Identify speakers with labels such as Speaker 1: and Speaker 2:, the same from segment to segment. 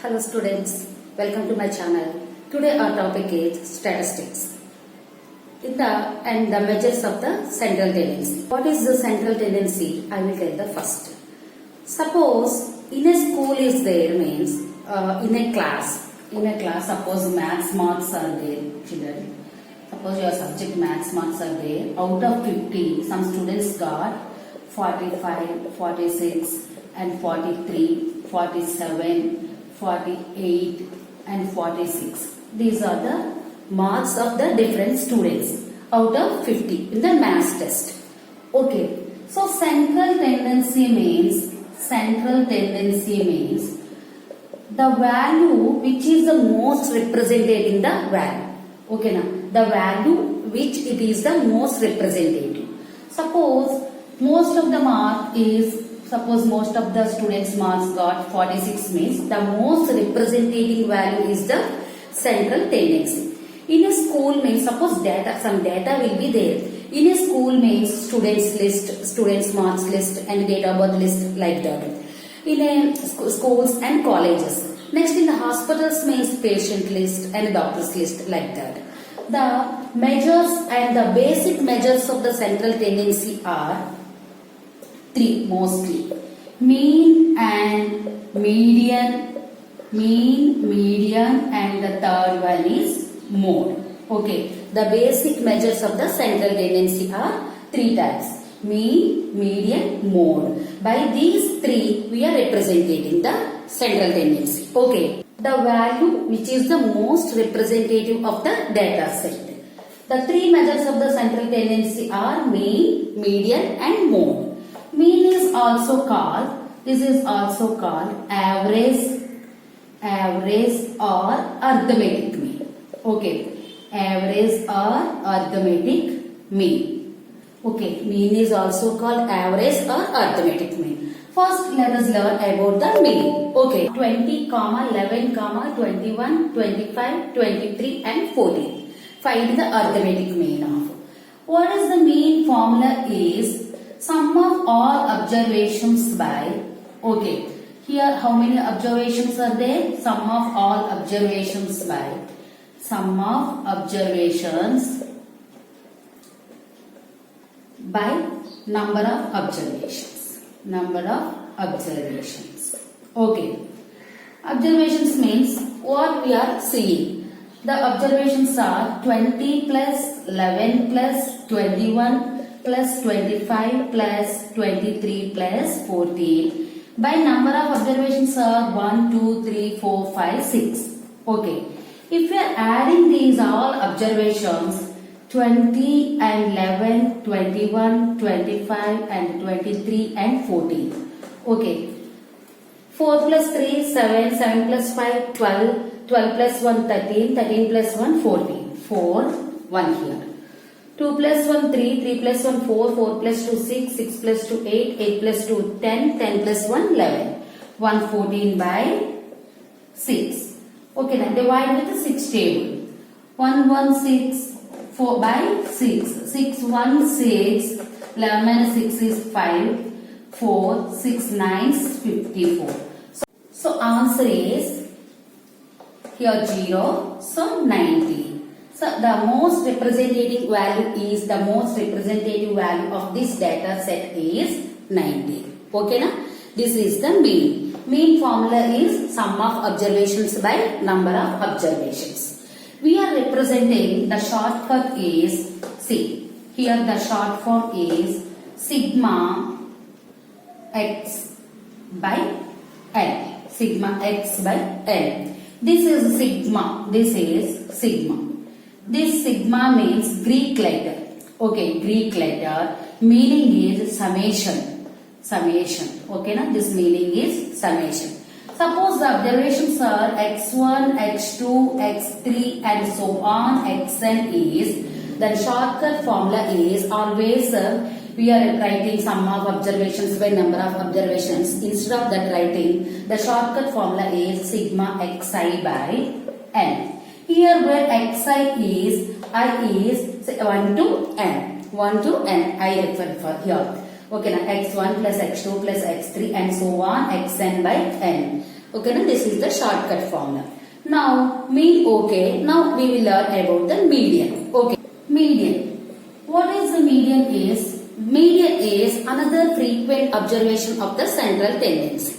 Speaker 1: Hello students, welcome to my channel. Today our topic is statistics. The measures of the central tendency. What is the central tendency? I will tell the first. Suppose in a school is there means in a class suppose maths marks are there children. Suppose your subject maths marks are there. Out of 50 some students got 45, 46 and 43, 47, 48 and 46. These are the marks of the different students out of 50 in the maths test. Okay. So central tendency means the value which is the most representative in the value. Okay now. The value which it is the most representative. Suppose most of the students marks got 46 means the most representative value is the central tendency. In a school means suppose some data will be there. In a school means students list, students marks list and date of birth list like that. In a schools and colleges. Next in the hospitals means patient list and doctors list like that. The measures and the basic measures of the central tendency are three mostly. Mean, median and the third one is mode. Okay. The basic measures of the central tendency are three types. Mean, median, mode. By these three we are representing the central tendency. Okay. The value which is the most representative of the data set. The three measures of the central tendency are mean, median and mode. Mean is also called average or arithmetic mean. Okay. Average or arithmetic mean. Okay. Mean is also called average or arithmetic mean. First let us learn about the mean. Okay. 20, 11, 21, 25, 23 and 14. Find the arithmetic mean of. What is the mean formula is sum of all observations by, okay, here how many observations are there? Sum of all observations by number of observations. Okay. Observations means what we are seeing. The observations are 20 plus 11 plus 21 plus 25 plus 23 plus 14. By number of observations are 1, 2, 3, 4, 5, 6. Okay. If we are adding these all observations 20 and 11, 21, 25 and 23 and 14. Okay. 4 plus 3, 7, 7 plus 5, 12, 12 plus 1, 13, 13 plus 1, 14. 4, 1 here. 2 plus 1, 3, 3 plus 1, 4, 4 plus 2, 6, 6 plus 2, 8, 8 plus 2, 10, 10 plus 1, 11. 114 by 6. Okay, now divide with the 6 table. 116 4 by 6. 6 1 6. 11 minus 6 is 5. 4 6 9 is 54. So answer is here 0. So 90. So the most representative value of this data set is 90. Okay na? This is the mean. Mean formula is sum of observations by number of observations. We are representing the shortcut is, see, here the short form is sigma x by L. Sigma x by L. This is sigma. This sigma means Greek letter. Okay, Greek letter. Meaning is summation. Okay, na? This meaning is summation. Suppose the observations are x1, x2, x3 and so on, xn is, then shortcut formula is always we are writing sum of observations by number of observations. Instead of that writing, the shortcut formula is sigma xi by n. Here where xi is, I is 1 to n. 1 to n I refer for here. Okay, now x1 plus x2 plus x3 and so on xn by n. Okay, now this is the shortcut formula. Now mean, okay. Now we will learn about the median. Okay, median. What is the median is? Median is another frequent observation of the central tendency.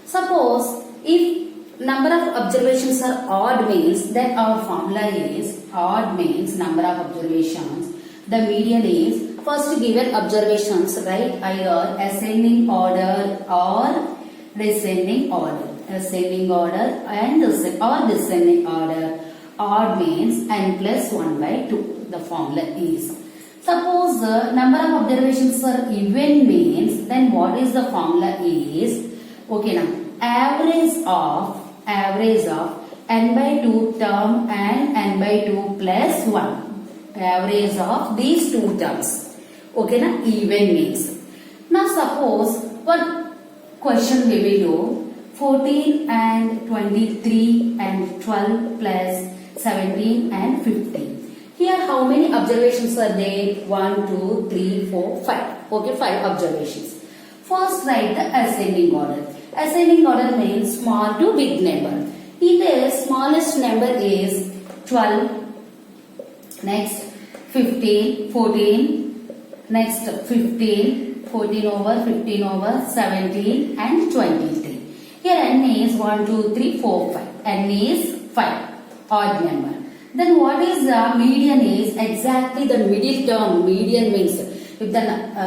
Speaker 1: Suppose if number of observations are odd means, then our formula is odd means number of observations. The median is first given observations, right? Either ascending order or descending order. Ascending order and descending order. Odd means n plus 1 by 2. The formula is. Suppose the number of observations are even means, then what is the formula is? Okay, now average of n by 2 term and n by 2 plus 1. Average of these two terms. Okay, now even means. Now suppose one question we will do 14 and 23 and 12 plus 17 and 15. Here how many observations are there? 1, 2, 3, 4, 5. Okay, 5 observations. First write the ascending order. Ascending order means small to big number. In the smallest number is 12. Next 15, 14. Next 15, 14 over, 15 over, 17 and 23. Here n is 1, 2, 3, 4, 5. N is 5. Odd number. Then what is the median is exactly the middle term. Median means if the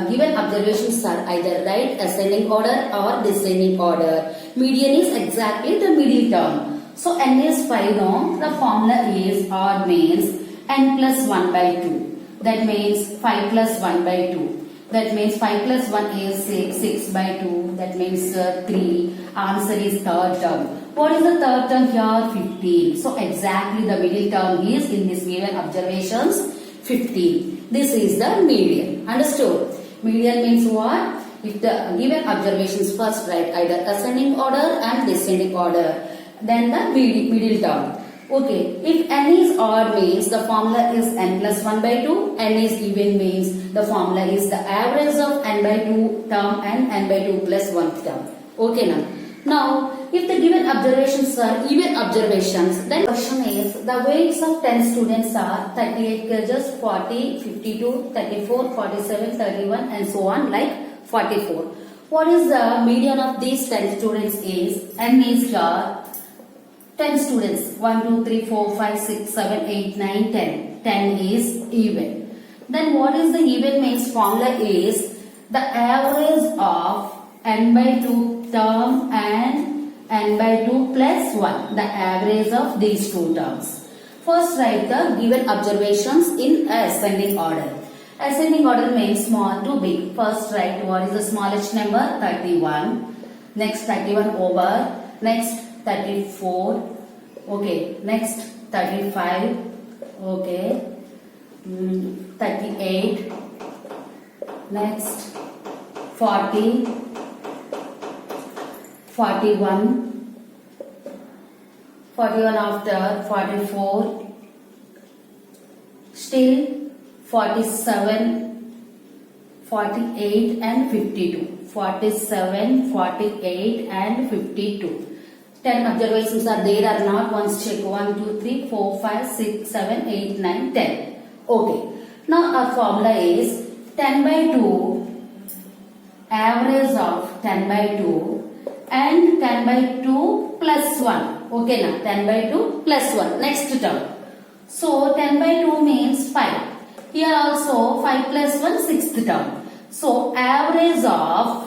Speaker 1: given observations are either right ascending order or descending order. Median is exactly the middle term. So n is 5 now. The formula is odd means n plus 1 by 2. That means 5 plus 1 by 2. That means 5 plus 1 is 6. 6 by 2. That means 3. Answer is third term. What is the third term here? 15. So exactly the middle term is in this given observations 15. This is the median. Understood? Median means what? If the given observations first write either ascending order and descending order, then the middle term. Okay, if n is odd means the formula is n plus 1 by 2, n is even means the formula is the average of n by 2 term and n by 2 plus 1 term. Okay now. Now, if the given observations are even observations, then the question is the weights of 10 students are 38 kgs, 40, 52, 34, 47, 31 and so on like 44. What is the median of these 10 students is? N is here 10 students. 1, 2, 3, 4, 5, 6, 7, 8, 9, 10. 10 is even. Then what is the even means? Formula is the average of n by 2 term and n by 2 plus 1. The average of these two terms. First write the given observations in ascending order. Ascending order means small to big. First write what is the smallest number? 31. Next 31 over. Next 34. Okay. Next 35. Okay. 38. Next 40. 41. 41 after 44. Still 47. 48 and 52. 47, 48 and 52. 10 observations are there or not? Once check. 1, 2, 3, 4, 5, 6, 7, 8, 9, 10. Okay. Now our formula is 10 by 2, average of 10 by 2 and 10 by 2 plus 1. Okay now. 10 by 2 plus 1. Next term. So 10 by 2 means 5. Here also 5 plus 1 sixth term. So average of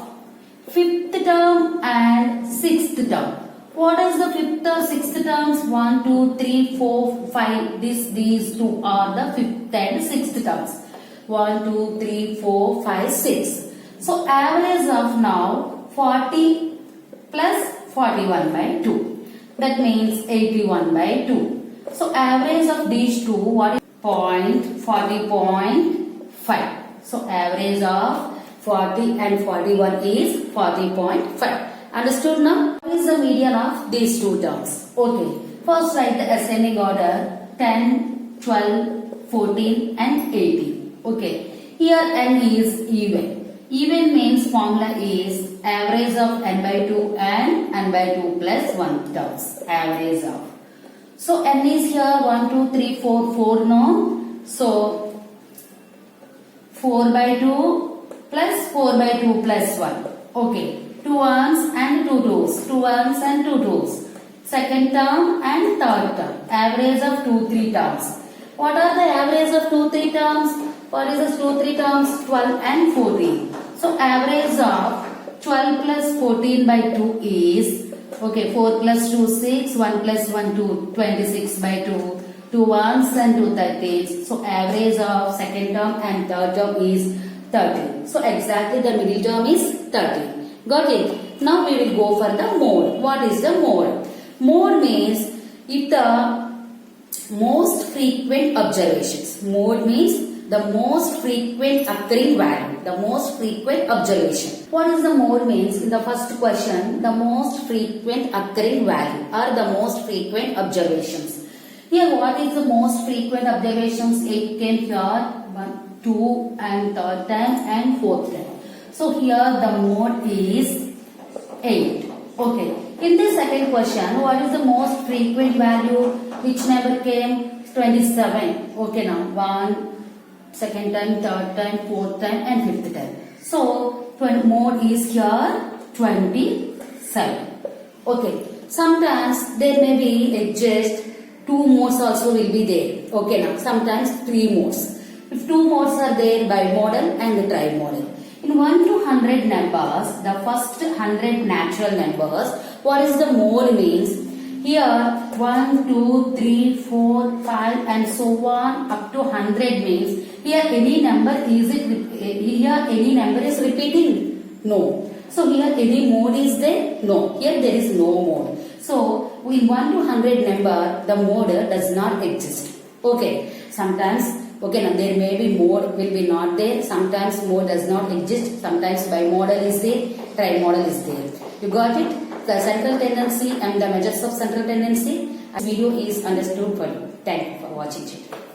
Speaker 1: fifth term and sixth term. What is the fifth or sixth terms? 1, 2, 3, 4, 5. These two are the fifth and sixth terms. 1, 2, 3, 4, 5, 6. So average of now 40 plus 41 by 2. That means 81 by 2. So average of these two, what is 40.5. So average of 40 and 41 is 40.5. Understood now? What is the median of these two terms? Okay. First write the ascending order 10, 12, 14 and 18. Okay. Here n is even. Even means formula is average of n by 2 and n by 2 plus 1 terms. Average of. So n is here 1, 2, 3, 4, 4 no. So 4 by 2 plus 4 by 2 plus 1. Okay. 2 ones and 2 twos. 2 ones and 2 twos. Second term and third term. Average of 2, 3 terms. What are the average of 2, 3 terms? What is this 2, 3 terms? 12 and 14. So average of 12 plus 14 by 2 is, okay, 4 plus 2, 6, 1 plus 1, 2, 26 by 2, 2 ones and 2 thirties. So average of second term and third term is 13. So exactly the middle term is 13. Got it? Now we will go for the mode. What is the mode? Mode means if the most frequent observations. Mode means the most frequent occurring value. The most frequent observation. What is the mode means? In the first question, the most frequent occurring value or the most frequent observations. Here what is the most frequent observations? 8 came here, 1, 2 and third time and fourth time. So here the mode is 8. Okay. In the second question, what is the most frequent value? Which number came? 27. Okay now. 1, second time, third time, fourth time and fifth time. So mode is here 27. Okay. Sometimes there may be just 2 modes also will be there. Okay now. Sometimes 3 modes. If 2 modes are there, bimodal and trimodal. In 1 to 100 numbers, the first 100 natural numbers, what is the mode means? Here 1, 2, 3, 4, 5 and so on up to 100 means here any number is repeating? No. So here any mode is there? No. Here there is no mode. So in 1 to 100 number the mode does not exist. Okay. Sometimes okay, now there may be mode will be not there. Sometimes mode does not exist. Sometimes bimodal is there, trimodal is there. You got it? The central tendency and the measures of central tendency. This video is understood for you. Thank you for watching it.